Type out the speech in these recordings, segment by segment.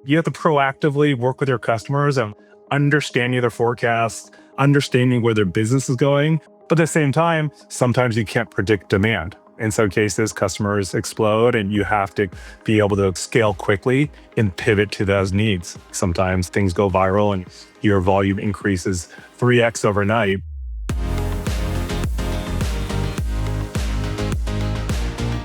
You have to proactively work with your customers and understanding their forecasts, understanding where their business is going. But at the same time, sometimes you can't predict demand. In some cases, customers explode and you have to be able to scale quickly and pivot to those needs. Sometimes things go viral and your volume increases 3x overnight.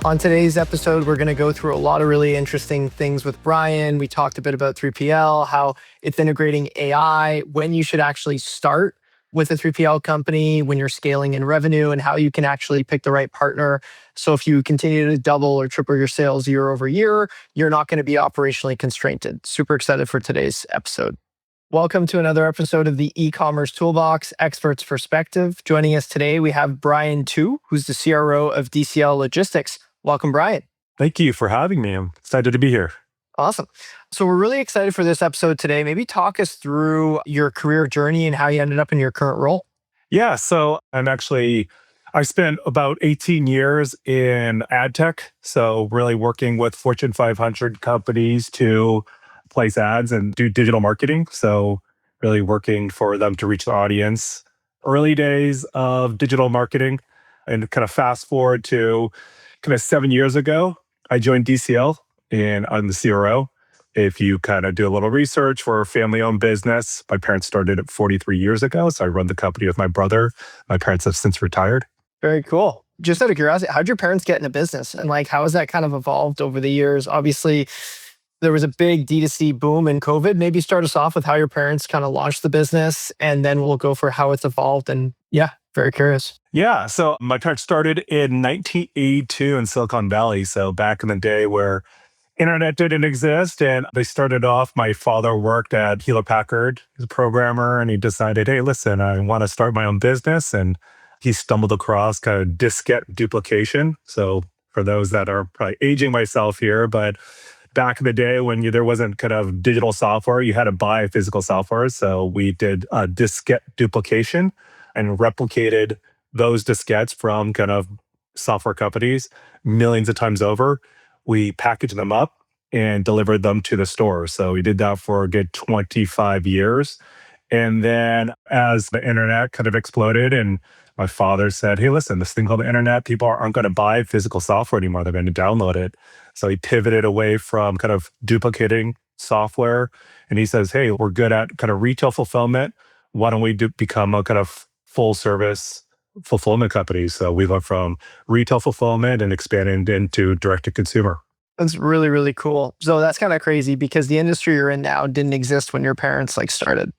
On today's episode, we're going to go through a lot of really interesting things with Brian. We talked a bit about 3PL, how it's integrating AI, when you should actually start with a 3PL company, when you're scaling in revenue, and how you can actually pick the right partner. So if you continue to double or triple your sales year over year, you're not going to be operationally constrained. Super excited for today's episode. Welcome to another episode of the e-commerce toolbox, Experts Perspective. Joining us today, we have Brian Tu, who's the CRO of DCL Logistics. Welcome, Brian. Thank you for having me. I'm excited to be here. Awesome. So we're really excited for this episode today. Maybe talk us through your career journey and how you ended up in your current role. Yeah, so I spent about 18 years in ad tech. So really working with Fortune 500 companies to place ads and do digital marketing. So really working for them to reach the audience. Early days of digital marketing, and kind of fast forward to kind of 7 years ago, I joined DCL and I'm the CRO. If you kind of do a little research, for a family-owned business, my parents started it 43 years ago. So I run the company with my brother. My parents have since retired. Very cool. Just out of curiosity, how'd your parents get into business? And how has that kind of evolved over the years? Obviously, there was a big D2C boom in COVID. Maybe start us off with how your parents kind of launched the business, and then we'll go for how it's evolved. And yeah, very curious. Yeah, so my parents started in 1982 in Silicon Valley. So back in the day where internet didn't exist, and they started off, my father worked at Hewlett Packard. He's a programmer, and he decided, hey, listen, I want to start my own business. And he stumbled across kind of diskette duplication. So for those that are probably aging myself here, but back in the day when there wasn't kind of digital software, you had to buy physical software. So we did diskette duplication and replicated those diskettes from kind of software companies millions of times over. We packaged them up and delivered them to the store. So we did that for a good 25 years. And then as the internet kind of exploded, and my father said, hey, listen, this thing called the internet, people aren't going to buy physical software anymore. They're going to download it. So he pivoted away from kind of duplicating software. And he says, hey, we're good at kind of retail fulfillment. Why don't we become a kind of full service fulfillment company? So we went from retail fulfillment and expanded into direct to consumer. That's really, really cool. So that's kind of crazy because the industry you're in now didn't exist when your parents started,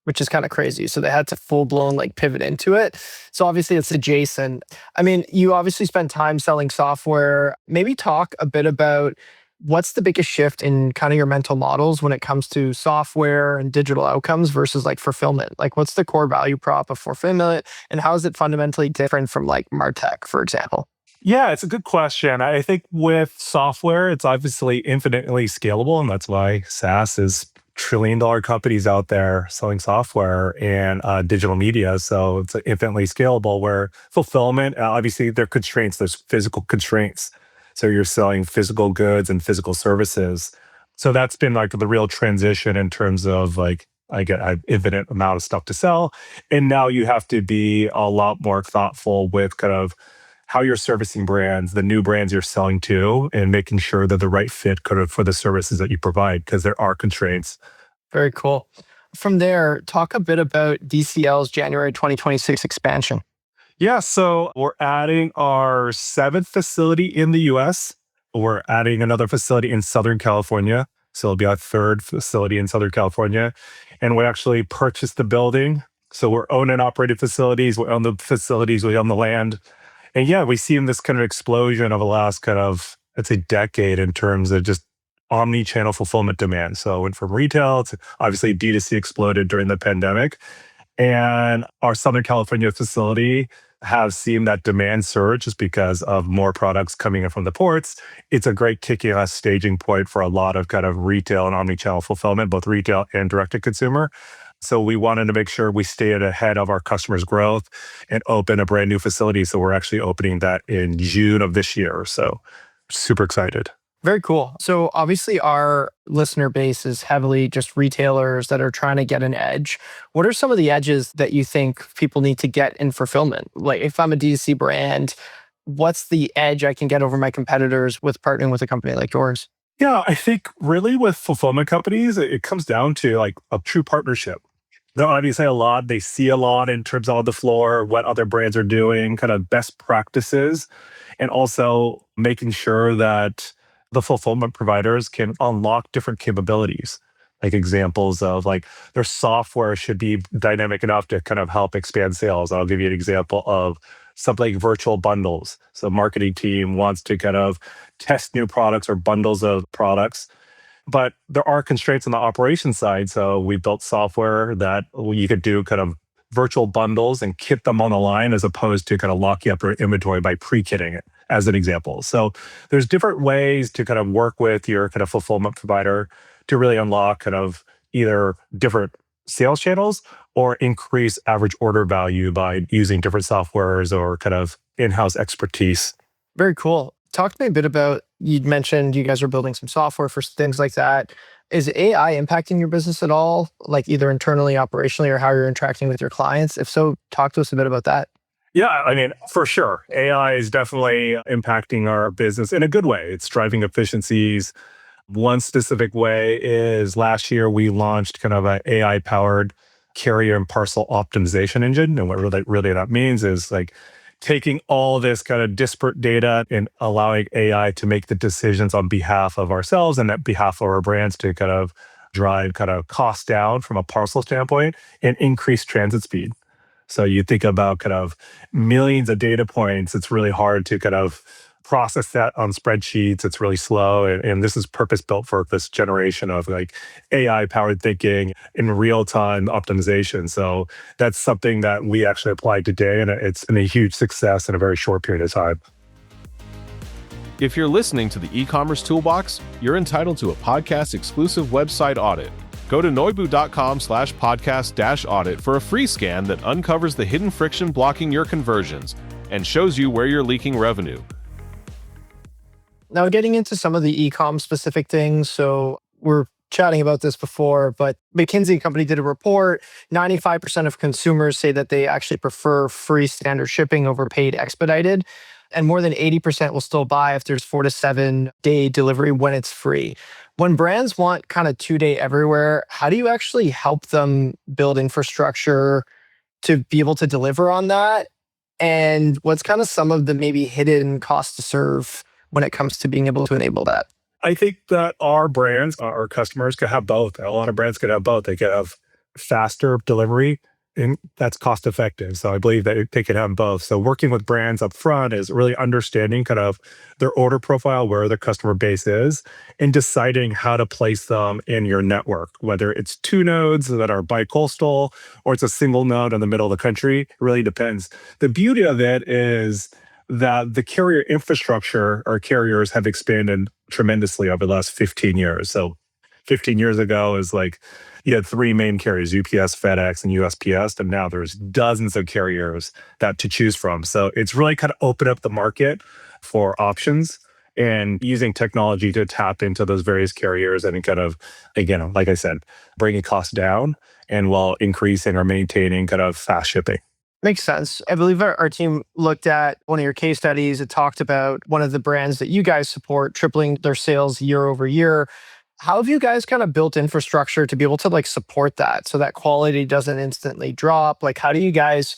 which is kind of crazy. So they had to full blown pivot into it. So obviously it's adjacent. I mean, you obviously spend time selling software. Maybe talk a bit about what's the biggest shift in kind of your mental models when it comes to software and digital outcomes versus fulfillment? What's the core value prop of fulfillment, and how is it fundamentally different from MarTech, for example? Yeah, it's a good question. I think with software, it's obviously infinitely scalable, and that's why SaaS is trillion-dollar companies out there selling software and digital media. So it's infinitely scalable, where fulfillment, obviously there are constraints, there's physical constraints. So you're selling physical goods and physical services. So that's been the real transition in terms of I get an infinite amount of stuff to sell. And now you have to be a lot more thoughtful with kind of how you're servicing brands, the new brands you're selling to, and making sure that the right fit for the services that you provide, because there are constraints. Very cool. From there, talk a bit about DCL's January 2026 expansion. Yeah, so we're adding our 7th facility in the US. We're adding another facility in Southern California. So it'll be our 3rd facility in Southern California. And we actually purchased the building. So we're owned and operated facilities. We own the facilities, we own the land. And yeah, we've seen this kind of explosion over the last kind of, I'd say, decade in terms of just omni-channel fulfillment demand. So it went from retail to obviously D2C exploded during the pandemic. And our Southern California facility has seen that demand surge just because of more products coming in from the ports. It's a great kicking ass staging point for a lot of kind of retail and omni-channel fulfillment, both retail and direct to consumer. So we wanted to make sure we stayed ahead of our customers' growth and open a brand new facility. So we're actually opening that in June of this year. So super excited. Very cool. So obviously our listener base is heavily just retailers that are trying to get an edge. What are some of the edges that you think people need to get in fulfillment? Like if I'm a D2C brand, what's the edge I can get over my competitors with partnering with a company like yours? Yeah, I think really with fulfillment companies, it comes down to like a true partnership. They're obviously a lot. They see a lot in terms of on the floor, what other brands are doing, kind of best practices, and also making sure that the fulfillment providers can unlock different capabilities. Like examples of like their software should be dynamic enough to kind of help expand sales. I'll give you an example of something like virtual bundles. So marketing team wants to kind of test new products or bundles of products, but there are constraints on the operations side. So we built software that you could do kind of virtual bundles and kit them on the line as opposed to kind of locking up your inventory by pre-kitting it, as an example. So there's different ways to kind of work with your kind of fulfillment provider to really unlock kind of either different sales channels or increase average order value by using different softwares or kind of in-house expertise. Very cool. Talk to me a bit about, you'd mentioned you guys are building some software for things like that. Is AI impacting your business at all, like either internally, operationally, or how you're interacting with your clients? If so, talk to us a bit about that. Yeah, I mean, for sure. AI is definitely impacting our business in a good way. It's driving efficiencies. One specific way is last year we launched kind of an AI powered carrier and parcel optimization engine. And what really that means is like taking all this kind of disparate data and allowing AI to make the decisions on behalf of ourselves and on behalf of our brands to kind of drive kind of costs down from a parcel standpoint and increase transit speed. So you think about kind of millions of data points. It's really hard to kind of process that on spreadsheets. It's really slow. And this is purpose built for this generation of like AI powered thinking in real time optimization. So that's something that we actually applied today. And it's been a huge success in a very short period of time. If you're listening to the e-commerce toolbox, you're entitled to a podcast exclusive website audit. Go to noibu.com/podcast-audit for a free scan that uncovers the hidden friction blocking your conversions and shows you where you're leaking revenue. Now, getting into some of the e-com specific things. So we're chatting about this before, but McKinsey & Company did a report. 95% of consumers say that they actually prefer free standard shipping over paid expedited. And more than 80% will still buy if there's 4 to 7 day delivery when it's free. When brands want kind of 2-day everywhere, how do you actually help them build infrastructure to be able to deliver on that? And what's kind of some of the maybe hidden cost to serve when it comes to being able to enable that? I think that our brands, our customers could have both. A lot of brands could have both. They could have faster delivery and that's cost effective. So I believe that they could have both. So working with brands up front is really understanding kind of their order profile, where their customer base is, and deciding how to place them in your network, whether it's 2 nodes that are bi-coastal or it's a single node in the middle of the country. It really depends. The beauty of it is that the carrier infrastructure or carriers have expanded tremendously over the last 15 years. So 15 years ago is like you had 3 main carriers, UPS, FedEx, and USPS, and now there's dozens of carriers that to choose from. So it's really kind of opened up the market for options and using technology to tap into those various carriers and kind of, again, like I said, bringing costs down and while increasing or maintaining kind of fast shipping. Makes sense. I believe our team looked at one of your case studies. It talked about one of the brands that you guys support tripling their sales year over year. How have you guys kind of built infrastructure to be able to like support that so that quality doesn't instantly drop? Like, how do you guys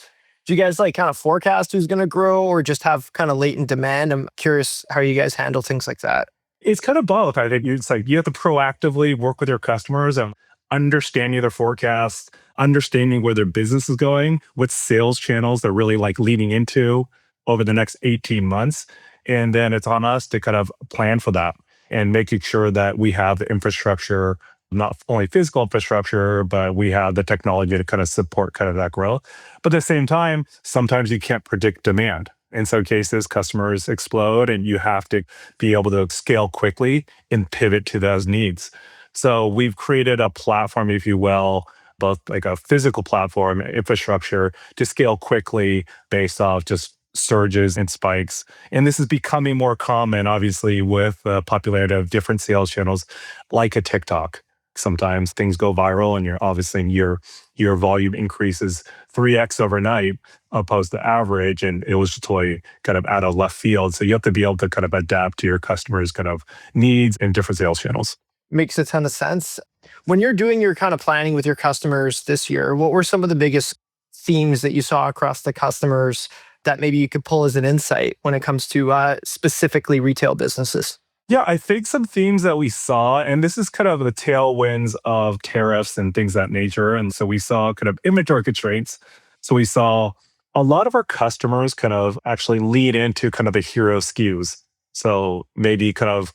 like kind of forecast who's going to grow or just have kind of latent demand? I'm curious how you guys handle things like that. It's kind of both. I think it's like you have to proactively work with your customers and understanding their forecasts, understanding where their business is going, what sales channels they're really like leaning into over the next 18 months. And then it's on us to kind of plan for that and making sure that we have the infrastructure, not only physical infrastructure, but we have the technology to kind of support kind of that growth. But at the same time, sometimes you can't predict demand. In some cases, customers explode and you have to be able to scale quickly and pivot to those needs. So we've created a platform, if you will, both like a physical platform infrastructure to scale quickly based off just surges and spikes. And this is becoming more common, obviously, with the popularity of different sales channels like a TikTok. Sometimes things go viral and you're obviously your volume increases 3x overnight opposed to average. And it was totally kind of out of left field. So you have to be able to kind of adapt to your customers' kind of needs in different sales channels. Makes a ton of sense. When you're doing your kind of planning with your customers this year, what were some of the biggest themes that you saw across the customers that maybe you could pull as an insight when it comes to specifically retail businesses? Yeah, I think some themes that we saw, and this is kind of the tailwinds of tariffs and things of that nature. And so we saw kind of inventory constraints. So we saw a lot of our customers kind of actually lead into kind of the hero SKUs. So maybe kind of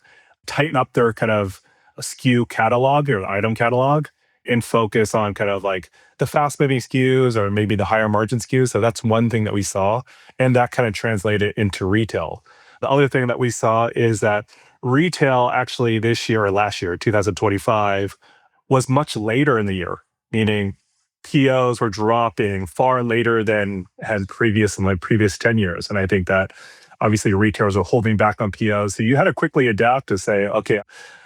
tighten up their kind of SKU catalog or item catalog and focus on kind of like the fast moving SKUs or maybe the higher margin SKUs. So that's one thing that we saw. And that kind of translated into retail. The other thing that we saw is that retail actually this year or last year, 2025, was much later in the year, meaning POs were dropping far later than had previous in like previous 10 years. And I think that obviously retailers were holding back on POs. So you had to quickly adapt to say, okay,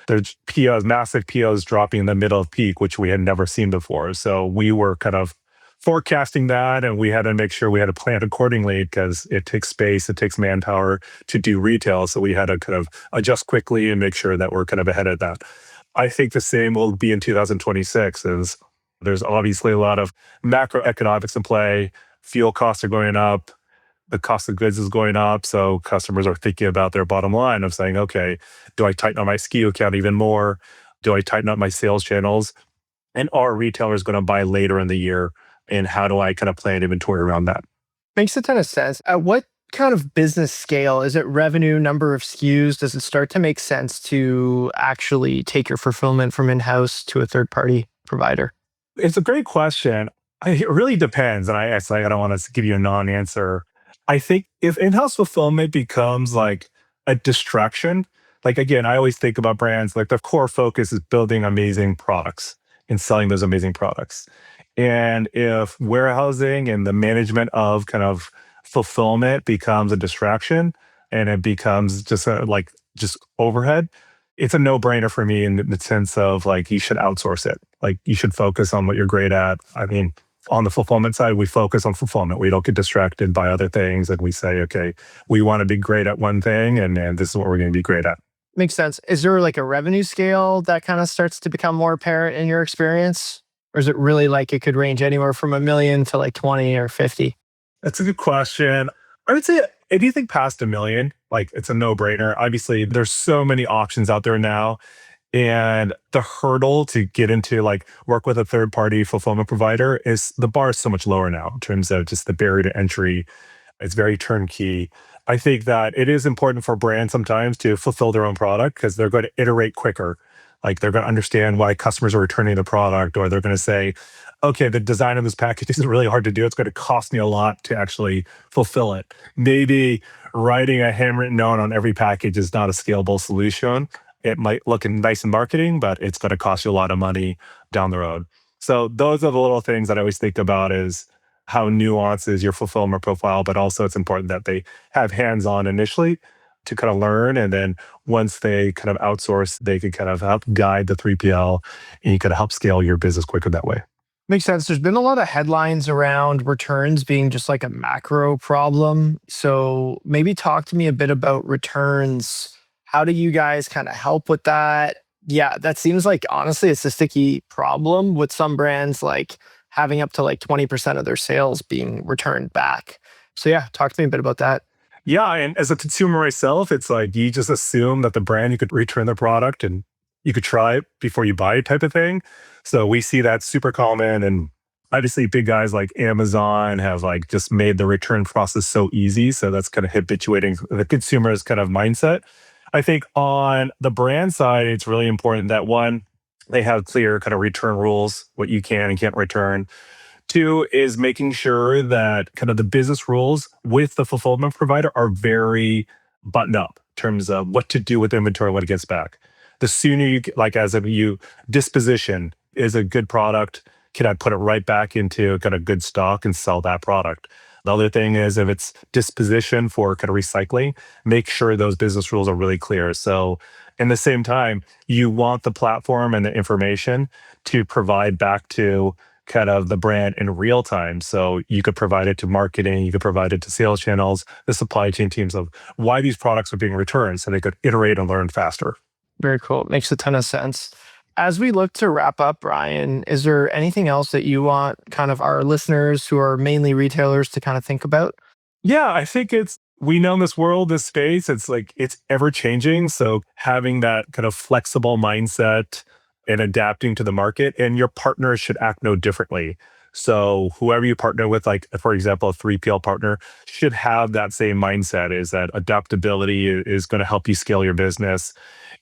there's POs, massive POs dropping in the middle of peak, which we had never seen before. So we were kind of forecasting that and we had to make sure we had to plan accordingly because it takes space, it takes manpower to do retail. So we had to kind of adjust quickly and make sure that we're kind of ahead of that. I think the same will be in 2026 is there's obviously a lot of macroeconomics in play. Fuel costs are going up. The cost of goods is going up. So customers are thinking about their bottom line of saying, okay, do I tighten up my SKU count even more? Do I tighten up my sales channels? And are retailers going to buy later in the year? And how do I kind of plan inventory around that? Makes a ton of sense. At what kind of business scale? Is it revenue, number of SKUs? Does it start to make sense to actually take your fulfillment from in-house to a third-party provider? It's a great question. It really depends. And I don't want to give you a non-answer. I think if in-house fulfillment becomes like a distraction, like again, I always think about brands, like the core focus is building amazing products and selling those amazing products. And if warehousing and the management of kind of fulfillment becomes a distraction and it becomes just just overhead, it's a no-brainer for me in the sense of like you should outsource it. Like you should focus on what you're great at. I mean, on the fulfillment side, we focus on fulfillment. We don't get distracted by other things. And we say, okay, we want to be great at one thing and this is what we're going to be great at. Makes sense. Is there like a revenue scale that kind of starts to become more apparent in your experience? Or is it really like it could range anywhere from $1 million to like 20 or 50? That's a good question. I would say anything past $1 million, like it's a no-brainer. Obviously, there's so many options out there now. And the hurdle to get into like work with a third-party fulfillment provider is the bar is so much lower now in terms of just the barrier to entry. It's very turnkey. I think that it is important for brands sometimes to fulfill their own product because they're going to iterate quicker. Like they're going to understand why customers are returning the product, or they're going to say, okay, the design of this package is really hard to do. It's going to cost me a lot to actually fulfill it. Maybe writing a handwritten note on every package is not a scalable solution. It might look nice in marketing, but it's going to cost you a lot of money down the road. So those are the little things that I always think about is how nuanced is your fulfillment profile, but also it's important that they have hands-on initially to kind of learn. And then once they kind of outsource, they can kind of help guide the 3PL and you can help scale your business quicker that way. Makes sense. There's been a lot of headlines around returns being just like a macro problem. So maybe talk to me a bit about returns. How do you guys kind of help with that? Yeah, that seems like honestly, it's a sticky problem with some brands like having up to like 20% of their sales being returned back. So yeah, talk to me a bit about that. Yeah, and as a consumer myself, it's like you just assume that the brand you could return the product and you could try it before you buy it type of thing. So we see that super common, and obviously big guys like Amazon have like just made the return process so easy. So that's kind of habituating the consumer's kind of mindset. I think on the brand side, it's really important that one, they have clear kind of return rules, what you can and can't return. Two is making sure that kind of the business rules with the fulfillment provider are very buttoned up in terms of what to do with inventory when it gets back. The sooner you like as of you disposition is a good product, can I put it right back into kind of good stock and sell that product? The other thing is if it's disposition for kind of recycling, make sure those business rules are really clear. So in the same time, you want the platform and the information to provide back to kind of the brand in real time. So you could provide it to marketing, you could provide it to sales channels, the supply chain teams of why these products are being returned so they could iterate and learn faster. Very cool. Makes a ton of sense. As we look to wrap up, Brian, is there anything else that you want kind of our listeners who are mainly retailers to kind of think about? Yeah, I think we know in this world, this space, it's ever changing. So having that kind of flexible mindset and adapting to the market, and your partners should act no differently. So whoever you partner with, like for example, a 3PL partner should have that same mindset, is that adaptability is going to help you scale your business.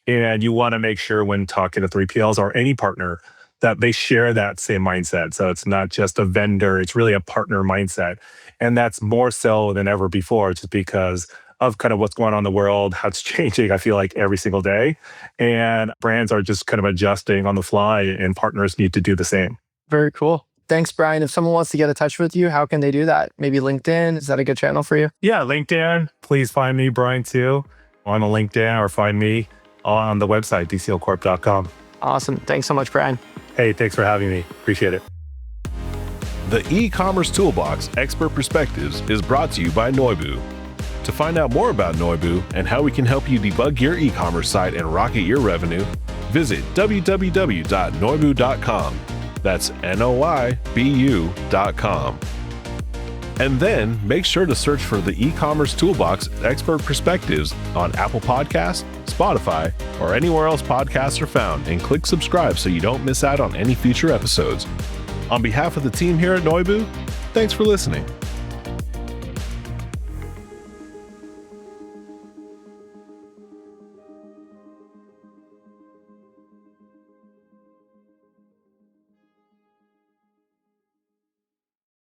And you want to make sure when talking to 3PLs or any partner that they share that same mindset. So it's not just a vendor, it's really a partner mindset. And that's more so than ever before, just because of kind of what's going on in the world, how it's changing, I feel like every single day. And brands are just kind of adjusting on the fly, and partners need to do the same. Very cool. Thanks, Brian. If someone wants to get in touch with you, how can they do that? Maybe LinkedIn? Is that a good channel for you? Yeah, LinkedIn. Please find me, Brian, too, on a LinkedIn, or find me on the website, dclcorp.com. Awesome. Thanks so much, Brian. Hey, thanks for having me. Appreciate it. The e-commerce toolbox Expert Perspectives is brought to you by Noibu. To find out more about Noibu and how we can help you debug your e-commerce site and rocket your revenue, visit www.noibu.com. That's noibu.com. And then make sure to search for the e-commerce toolbox Expert Perspectives on Apple Podcasts, Spotify, or anywhere else podcasts are found, and click subscribe so you don't miss out on any future episodes. On behalf of the team here at Noibu, thanks for listening.